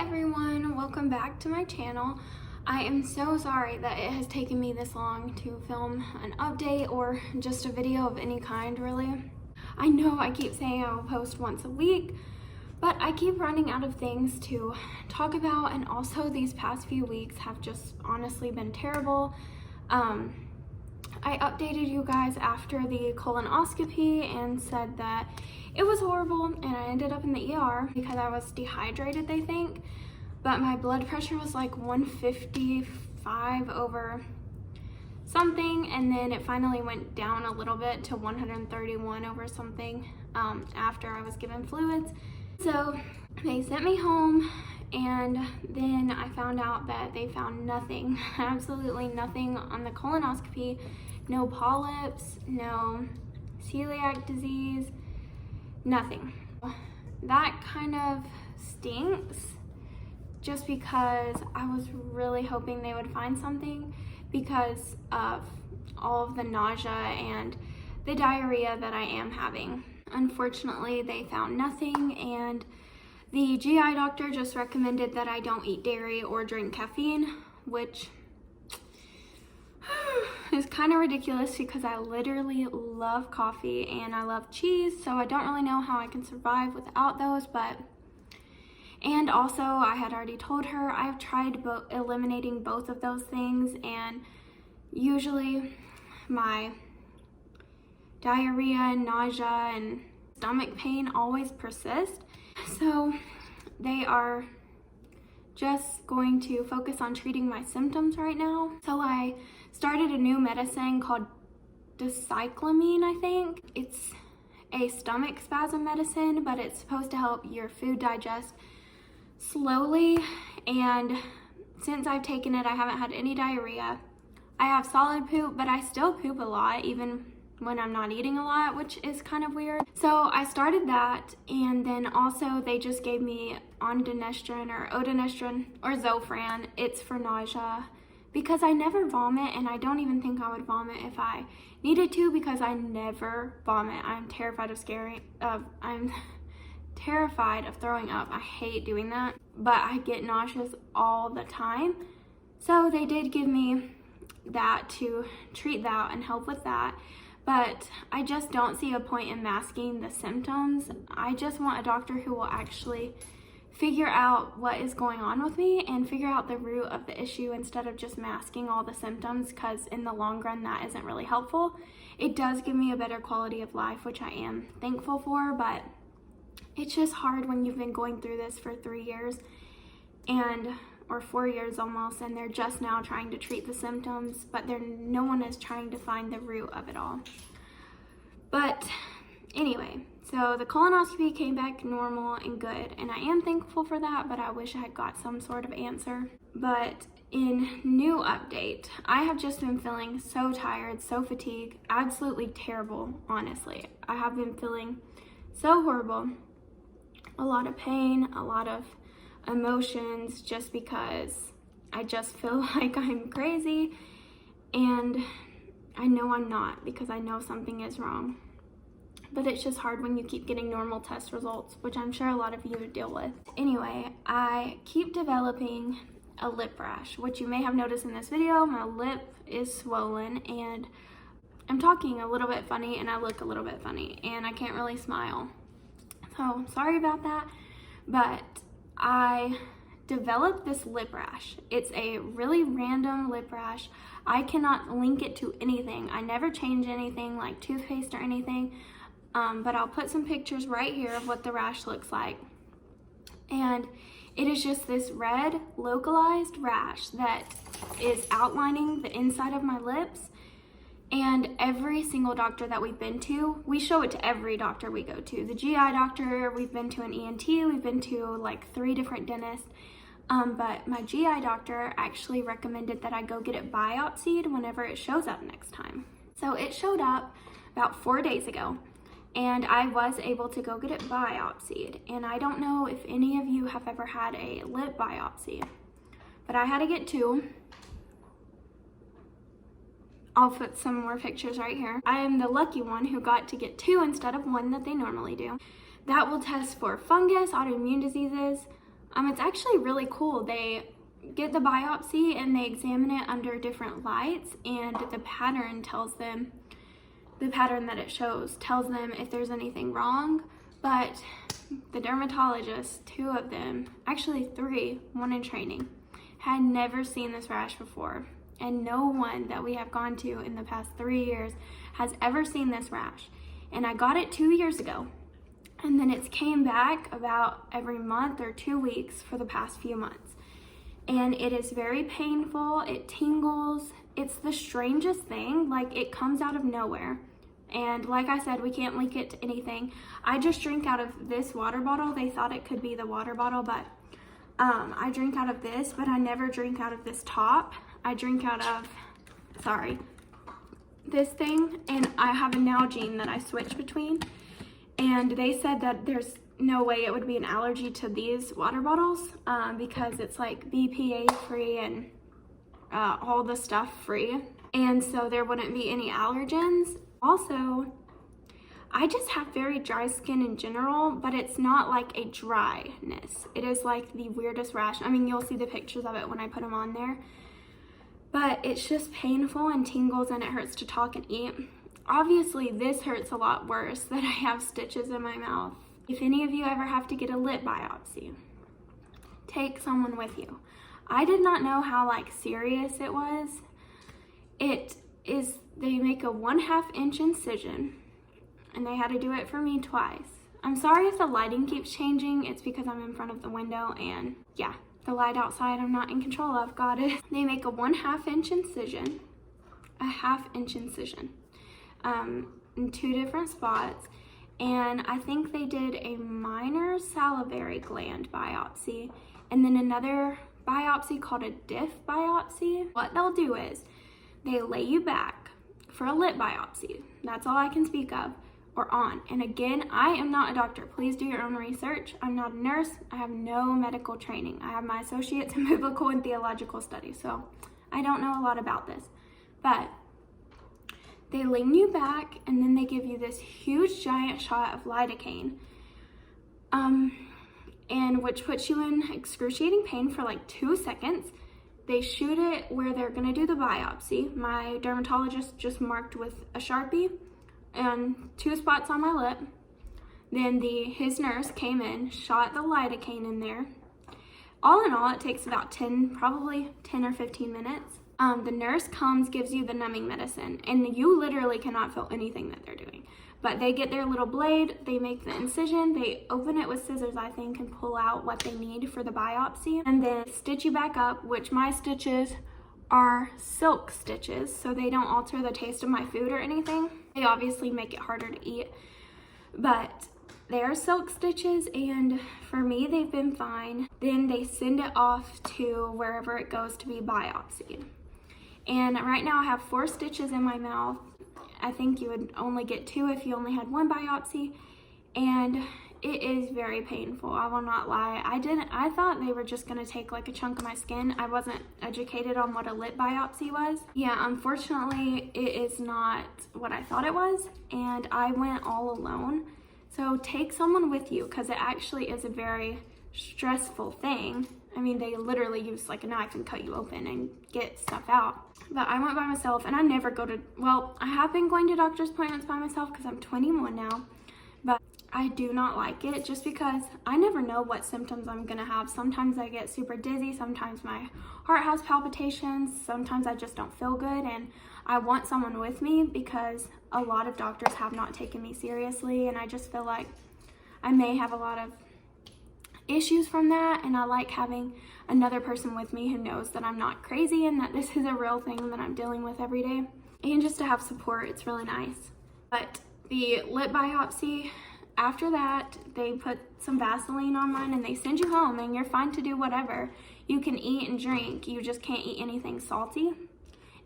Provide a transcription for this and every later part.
everyone, welcome back to my channel. I am so sorry that it has taken me this long to film an update or just a video of any kind, really. I know I keep saying I will post once a week, but I keep running out of things to talk about, and also these past few weeks have just honestly been terrible. I updated you guys after the colonoscopy and said that it was horrible, and I ended up in the ER because I was dehydrated, they think, but my blood pressure was like 155 over something, and then it finally went down a little bit to 131 over something after I was given fluids. So they sent me home, and then I found out that they found nothing, absolutely nothing on the colonoscopy. No polyps, no celiac disease, nothing. That kind of stinks, just because I was really hoping they would find something because of all of the nausea and the diarrhea that I am having. Unfortunately, they found nothing, and the GI doctor just recommended that I don't eat dairy or drink caffeine, which is kind of ridiculous because I literally love coffee and I love cheese, so I don't really know how I can survive without those. And also, I had already told her I've tried eliminating both of those things, and usually my diarrhea and nausea and stomach pain always persist. So they are just going to focus on treating my symptoms right now. So I started a new medicine called docyclamine, I think. It's a stomach spasm medicine, but it's supposed to help your food digest slowly. And since I've taken it, I haven't had any diarrhea. I have solid poop, but I still poop a lot, even when I'm not eating a lot, which is kind of weird. So I started that, and then also they just gave me ondansetron or odinestrone or Zofran. It's for nausea, because I never vomit, and I don't even think I would vomit if I needed to, because I never vomit. I'm terrified of I'm terrified of throwing up. I hate doing that, but I get nauseous all the time. So they did give me that to treat that and help with that. But I just don't see a point in masking the symptoms. I just want a doctor who will actually figure out what is going on with me and figure out the root of the issue instead of just masking all the symptoms, because in the long run that isn't really helpful. It does give me a better quality of life, which I am thankful for, but it's just hard when you've been going through this for 3 years or 4 years almost, and they're just now trying to treat the symptoms, but no one is trying to find the root of it all. But anyway, so the colonoscopy came back normal and good, and I am thankful for that, but I wish I had got some sort of answer. But in new update, I have just been feeling so tired, so fatigued, absolutely terrible, honestly. I have been feeling so horrible, a lot of pain, a lot of emotions, just because I just feel like I'm crazy, and I know I'm not, because I know something is wrong. But it's just hard when you keep getting normal test results, which I'm sure a lot of you deal with. Anyway, I keep developing a lip rash, which you may have noticed in this video. My lip is swollen, and I'm talking a little bit funny, and I look a little bit funny, and I can't really smile. So sorry about that, but I developed this lip rash. It's a really random lip rash. I cannot link it to anything. I never change anything like toothpaste or anything, but I'll put some pictures right here of what the rash looks like. And it is just this red localized rash that is outlining the inside of my lips. And every single doctor that we've been to, we show it to every doctor we go to. The GI doctor, we've been to an ENT, we've been to like 3 different dentists. But my GI doctor actually recommended that I go get it biopsied whenever it shows up next time. So it showed up about 4 days ago, and I was able to go get it biopsied. And I don't know if any of you have ever had a lip biopsy, but I had to get 2. I'll put some more pictures right here. I am the lucky one who got to get 2 instead of 1 that they normally do. That will test for fungus, autoimmune diseases, It's actually really cool. They get the biopsy and they examine it under different lights, and the pattern tells them, the pattern that it shows tells them if there's anything wrong. But the dermatologists, 2 of them, actually 3, one in training, had never seen this rash before. And no one that we have gone to in the past 3 years has ever seen this rash. And I got it 2 years ago. And then it's came back about every month or 2 weeks for the past few months. And it is very painful, it tingles, it's the strangest thing, like it comes out of nowhere. And like I said, we can't link it to anything. I just drink out of this water bottle. They thought it could be the water bottle, but I drink out of this, but I never drink out of this top. I drink out of, this thing, and I have a Nalgene that I switch between. And they said that there's no way it would be an allergy to these water bottles because it's like BPA free and all the stuff free. And so there wouldn't be any allergens. Also, I just have very dry skin in general, but it's not like a dryness. It is like the weirdest rash. I mean, you'll see the pictures of it when I put them on there. But it's just painful and tingles, and it hurts to talk and eat. Obviously, this hurts a lot worse that I have stitches in my mouth. If any of you ever have to get a lip biopsy, take someone with you. I did not know how serious it was. They make a 1/2 inch incision, and they had to do it for me twice. I'm sorry if the lighting keeps changing. It's because I'm in front of the window, and yeah, the light outside I'm not in control of, got it. They make a 1/2 inch incision, a 1/2 inch incision, in 2 different spots. And I think they did a minor salivary gland biopsy and then another biopsy called a diff biopsy. What they'll do is they lay you back for a lip biopsy. That's all I can speak of, or on. And again, I am not a doctor. Please do your own research. I'm not a nurse. I have no medical training. I have my associates in biblical and theological studies, so I don't know a lot about this. But they lean you back, and then they give you this huge giant shot of lidocaine, and which puts you in excruciating pain for 2 seconds. They shoot it where they're gonna do the biopsy. My dermatologist just marked with a Sharpie and 2 spots on my lip. Then his nurse came in, shot the lidocaine in there. All in all, it takes about probably 10 or 15 minutes. The nurse comes, gives you the numbing medicine, and you literally cannot feel anything that they're doing. But they get their little blade, they make the incision, they open it with scissors, I think, and pull out what they need for the biopsy, and then stitch you back up, which my stitches are silk stitches, so they don't alter the taste of my food or anything. They obviously make it harder to eat, but they are silk stitches, and for me, they've been fine. Then they send it off to wherever it goes to be biopsied. And right now I have 4 stitches in my mouth. I think you would only get 2 if you only had 1 biopsy. And it is very painful, I will not lie. I thought they were just gonna take a chunk of my skin. I wasn't educated on what a lip biopsy was. Yeah, unfortunately, it is not what I thought it was. And I went all alone. So take someone with you, because it actually is a very stressful thing. I mean, they literally use a knife and cut you open and get stuff out. But I went by myself, and I never go to, I have been going to doctor's appointments by myself because I'm 21 now, but I do not like it just because I never know what symptoms I'm gonna have. Sometimes I get super dizzy, sometimes my heart has palpitations, sometimes I just don't feel good, and I want someone with me because a lot of doctors have not taken me seriously, and I just feel like I may have a lot of issues from that, and I like having another person with me who knows that I'm not crazy and that this is a real thing that I'm dealing with every day, and just to have support. It's really nice. But the lip biopsy, after that, they put some Vaseline on mine and they send you home, and you're fine to do whatever. You can eat and drink, you just can't eat anything salty,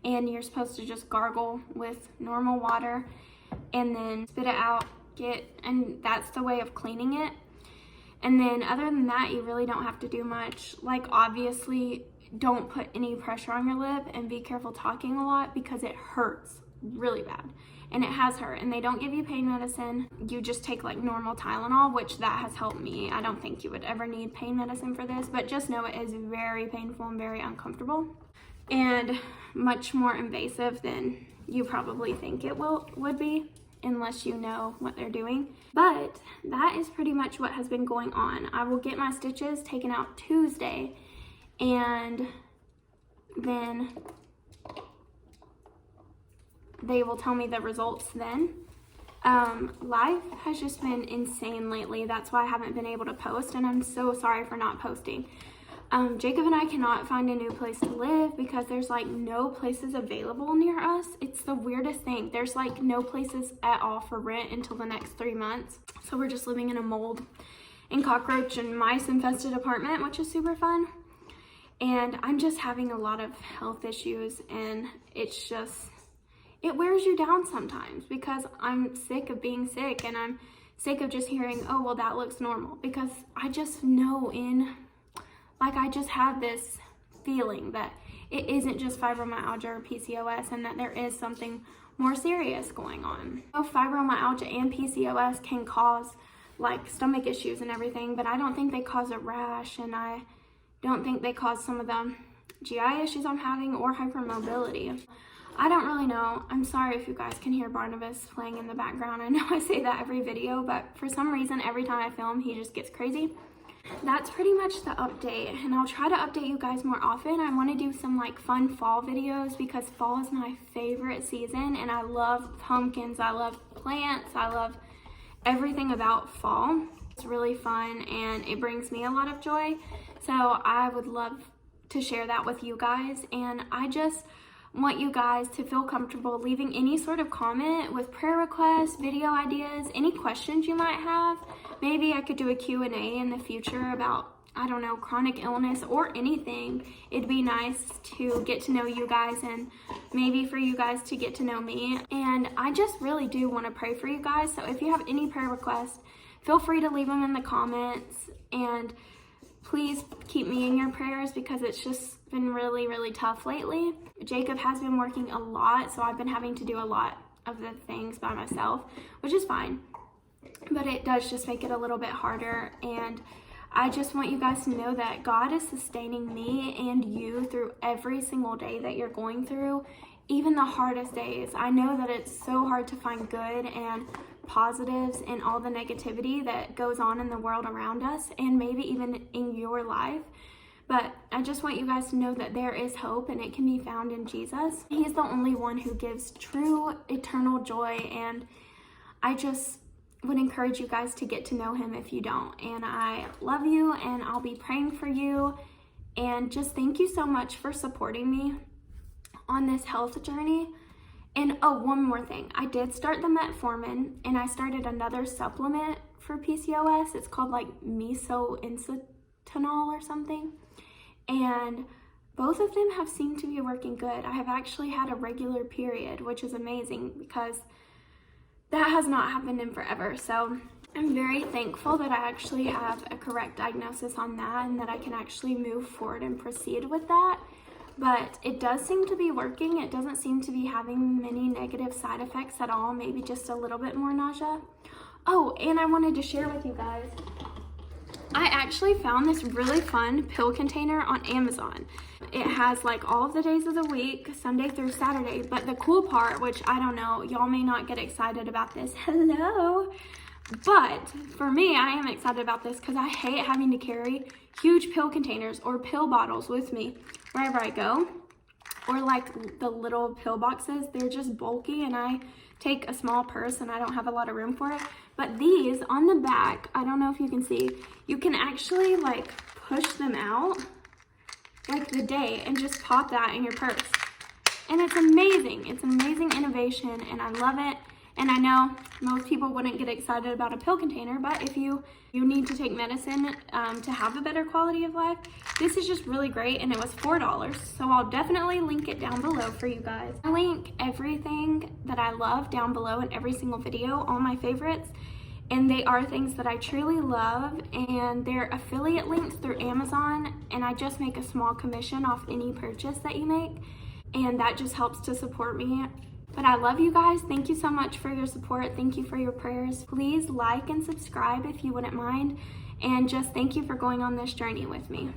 and you're supposed to just gargle with normal water and then spit it out, and that's the way of cleaning it. And then other than that, you really don't have to do much. Obviously, don't put any pressure on your lip, and be careful talking a lot because it hurts really bad. And it has hurt, and they don't give you pain medicine. You just take like normal Tylenol, which that has helped me. I don't think you would ever need pain medicine for this, but just know it is very painful and very uncomfortable and much more invasive than you probably think it would be, unless you know what they're doing. But that is pretty much what has been going on. I will get my stitches taken out Tuesday, and then they will tell me the results then. Life has just been insane lately. That's why I haven't been able to post, and I'm so sorry for not posting. Jacob and I cannot find a new place to live because there's like no places available near us. It's the weirdest thing. There's like no places at all for rent until the next 3 months. So we're just living in a mold and cockroach and mice infested apartment, which is super fun. And I'm just having a lot of health issues, and it's just, it wears you down sometimes because I'm sick of being sick, and I'm sick of just hearing, oh, well, that looks normal, because I just know I just have this feeling that it isn't just fibromyalgia or PCOS, and that there is something more serious going on. Fibromyalgia and PCOS can cause like stomach issues and everything, but I don't think they cause a rash, and I don't think they cause some of the GI issues I'm having or hypermobility. I don't really know. I'm sorry if you guys can hear Barnabas playing in the background. I know I say that every video, but for some reason, every time I film, he just gets crazy. That's pretty much the update, and I'll try to update you guys more often. I want to do some like fun fall videos because fall is my favorite season, and I love pumpkins, I love plants, I love everything about fall. It's really fun, and it brings me a lot of joy. So I would love to share that with you guys, and I just want you guys to feel comfortable leaving any sort of comment with prayer requests, video ideas, any questions you might have. Maybe I could do a Q&A in the future about, I don't know, chronic illness or anything. It'd be nice to get to know you guys, and maybe for you guys to get to know me. And I just really do want to pray for you guys. So if you have any prayer requests, feel free to leave them in the comments, and please keep me in your prayers because it's just been really, really tough lately. Jacob has been working a lot, so I've been having to do a lot of the things by myself, which is fine, but it does just make it a little bit harder. And I just want you guys to know that God is sustaining me and you through every single day that you're going through, even the hardest days. I know that it's so hard to find good and positives in all the negativity that goes on in the world around us, and maybe even in your life. But I just want you guys to know that there is hope, and it can be found in Jesus. He's the only one who gives true eternal joy, and I just would encourage you guys to get to know him if you don't. And I love you, and I'll be praying for you, and just thank you so much for supporting me on this health journey. And oh, one more thing. I did start the metformin, and I started another supplement for PCOS. It's called like mesoinsitol or something. And both of them have seemed to be working good. I have actually had a regular period, which is amazing because that has not happened in forever. So I'm very thankful that I actually have a correct diagnosis on that, and that I can actually move forward and proceed with that. But it does seem to be working. It doesn't seem to be having many negative side effects at all, maybe just a little bit more nausea. Oh, and I wanted to share with you guys, I actually found this really fun pill container on Amazon. It has like all of the days of the week, Sunday through Saturday, but the cool part, which I don't know, y'all may not get excited about this, hello, but for me, I am excited about this because I hate having to carry huge pill containers or pill bottles with me wherever I go, or like the little pill boxes. They're just bulky, and I take a small purse and I don't have a lot of room for it. But these on the back, I don't know if you can see, you can actually like push them out like the day and just pop that in your purse. And it's amazing. It's an amazing innovation, and I love it. And I know most people wouldn't get excited about a pill container, but if you need to take medicine to have a better quality of life, this is just really great, and it was $4. So I'll definitely link it down below for you guys. I link everything that I love down below in every single video, all my favorites, and they are things that I truly love, and they're affiliate links through Amazon, and I just make a small commission off any purchase that you make, and that just helps to support me But I love you guys. Thank you so much for your support. Thank you for your prayers. Please like and subscribe if you wouldn't mind. And just thank you for going on this journey with me.